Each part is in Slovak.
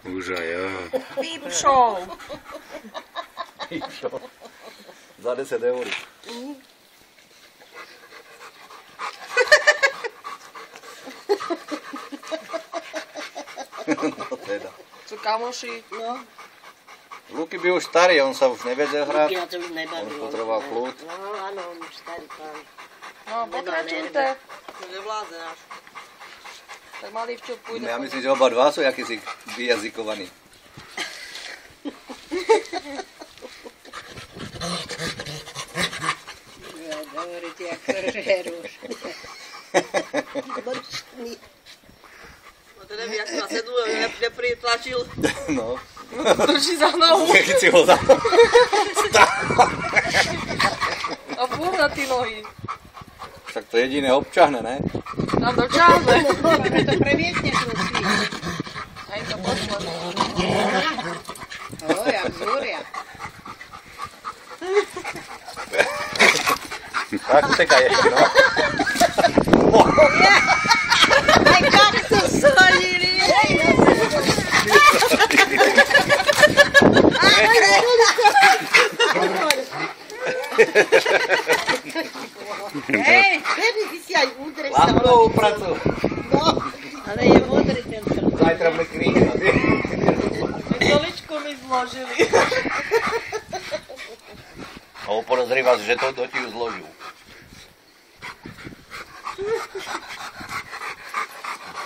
Už aj ja. Pípšou. Pípšou. Za 10 eur. No teda. Sú kamoši. No. Luky by už starý, on sa už nevedel hrať. Luky na to už nebaví. On potreboval kľud. No áno, on už starý pán. No, pokračujte. To nevládze náš. Tak malý včup pôjde. Ja myslím, že oba dva sú akýsi vyjazykovaní. Ja, hovoríte, ako žerúš. Borčný. No to neviem, jak sa sedú, nepritlačil. No. Drží za nohu. Keď si ho za... A fúr na ty nohy. Však to jediné občahne, ne? Nám dočáhne. To previesne trošku. Aj to pošlo. O, jak zúria. Tak utekaj ešte, no. Aj kaktus solili. Hej, ty si aj údre sa. Lápkovú pracu. No, ale je múdry ten trh. Zajtra bude kríža. Stoličku mi zložili. No, podozrýva, že to ti ju zložil.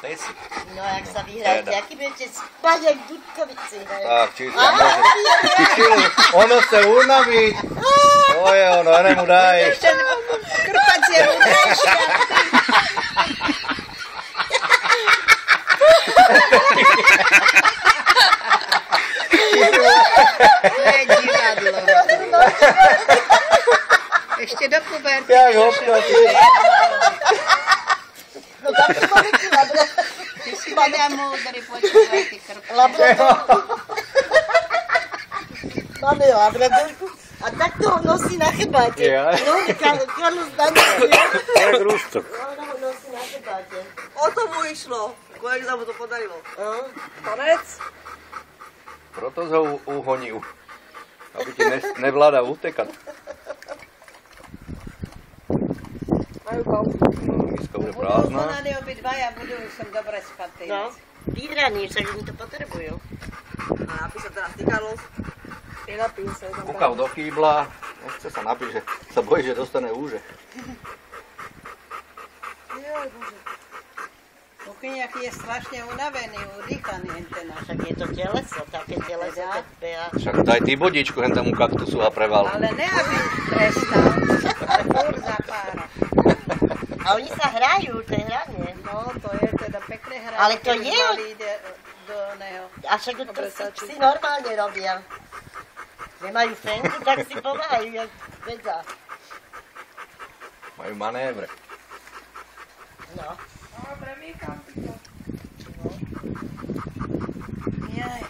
Tesi. No, jak sa vyhráte, aký budete spať, jak Dudkovici. Tak, čisto môže. Ono chce unaviť. To je ono, nemu daj. Ešte krpacie múdrejšia. To je divadlo. Ešte do puberty. Jak hopka. No tak to máme ty labra. Ty si teda múdry, počúvaj ty krpcie. Máme labradorku a takto ho nosí na chrbáte. No, Karlus Daniel. Jak rústok. Ona ho nosí na chrbáte. O to mu išlo. Koľko sa mu to podarilo. Konec. Proto ho uhonil. Aby ti nevládal utekať. Majú pauzu. Miska bude Budú prázdna. konaní obidvaja, budú som dobre spať. No. Vyhraní, však oni to potrebujú. A napísať teraz ty, Carlos. Ty napíš sa. Kúkal do kýbla. Nechce sa napiť, že sa bojí, že dostane úže. Joj, Bože. Kuchyňak je strašne unavený, udýchaný ten náš. Však je to teleso, také teleso, keď beha. Však daj ty bodičku hen tomu kaktusu a preval. Ale ne, aby prestal, ale furt zapára. A oni sa hrajú, to je hranie. No, to je teda pekné hranie. Ale to keď je- mali ide do neho. A však to si normálne robia. Nemajú fenku, tak si pomáhajú, jak vedza. Majú manévre. No. Dobre, mýkam ty to. Jaj.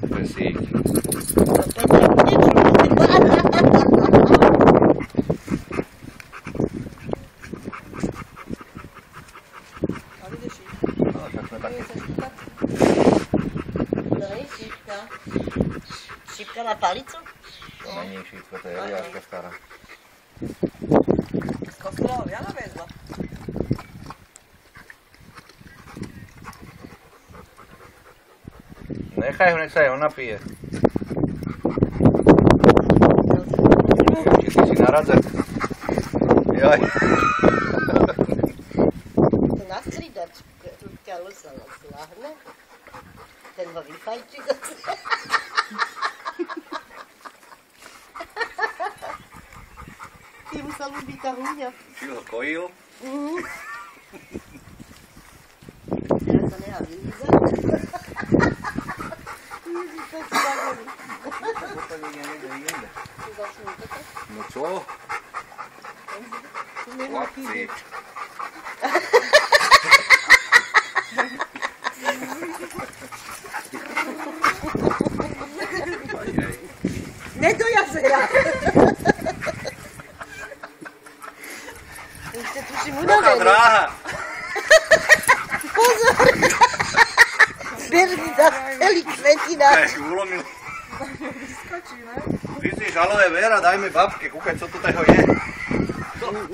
To je síť. To Petra bude A vidíš ich. No, však sme také. To je šípka. Šípka na palicu? To není šípka, to je Eliáška stará. Z kostolov ja naviezla. Nechaj ho, nech sa aj on napije. Či ty si na radze. Jaj. To na stridačku, ľudská lusa slahne. Ten ho vyfajčí zase. Ty mu sa ľúbi tá húňa. Ty ho kojil. Ja sa nechá vylízať. No čo? Chlapci. Nedojazera. Ešte tuším Taká unavený. dráha. Pozor. berný na celý kvetinách. Ulomil. Vyskočí, ne? Vyzvíš aloe vera, daj mi babke, kúkaj, co to toho je.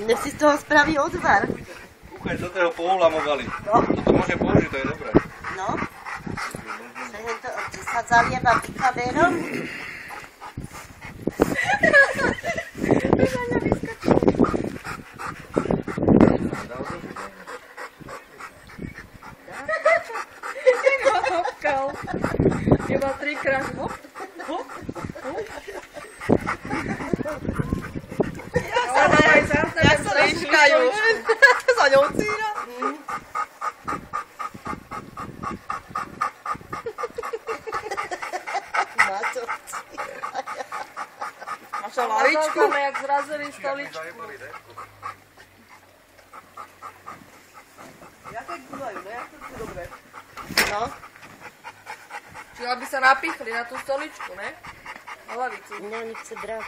Nech si z toho spraví odvar. Kúkaj, co toho poulamovali. No. Toto môže použiť, to je dobré. No. Sa zalieva pikaverom. Hopkal. Iba 3-krát. Hop, hop, hop. Jak sa líškajú. Za ňou círa. Naša lavičku. Jak zrazili stoličku. Jaké guľajú, ne? Jak to je dobré. No. Čiže aby sa napichli na tú stoličku, ne? Na lavicu. No, nechce brať.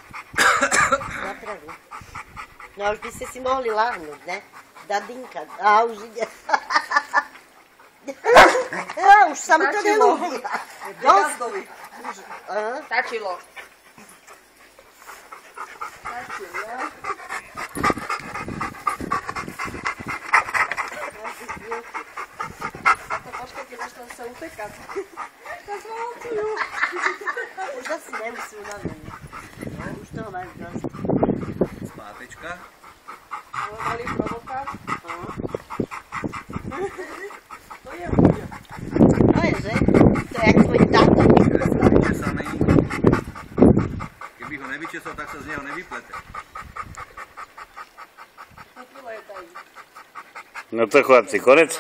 Napraví. No, už by ste si mohli láhnuť, ne? Dadinka. Á, už ide. Á, už sa mu to nelúbi. Gazdovi. Aha. Stačilo. Stačilo. Počkaj, keď až tam sa utekať. Tak zvolcujú. Už asi nemusí unavení. No, už toho majú dosť. Spátečka. Mali provokát. To je ľudia. To je, že? To je jak tvoj táto. Česaný. Keby ho nevyčesal, tak sa z neho nevyplete. Vyletaj. No to chlapci, konec.